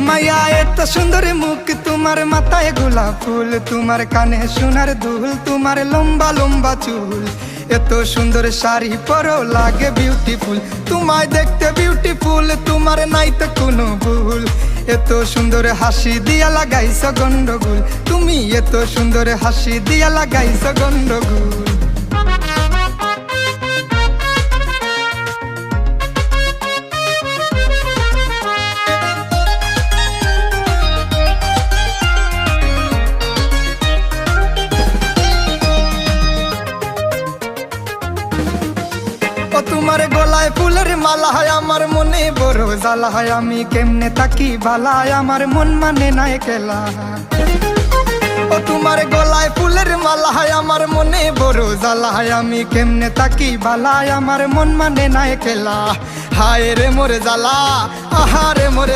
মাইয়া এত সুন্দর মুখ, তোমার মাথায় গোলাপ ফুল, তোমার কানে সোনার দুল, তোমার লম্বা লম্বা চুল, এত সুন্দর শাড়ি পরো লাগে বিউটিফুল। তোমায় দেখতে বিউটিফুল, তোমার নাই তো কোনো ভুল, এত সুন্দর হাসি দিয়া লাগাইছ গন্ডগোল, তুমি এত সুন্দর হাসি দিয়া লাগাইছ গন্ডগোল। তোমার গলায় ফুলের মালা হয়, আমার মনে বড় জ্বালা হয়, আমি কেমনে তাকি বালায়, আমার মন মানে না একলা। ও তোমার গলায় ফুলের মালা হয়, আমার মনে বড় জ্বালা হয়, আমি কেমনে তাকি বালায়, আমার মন মানে না একলা। হায় রে মোরে জ্বালা, আহারে মোরে।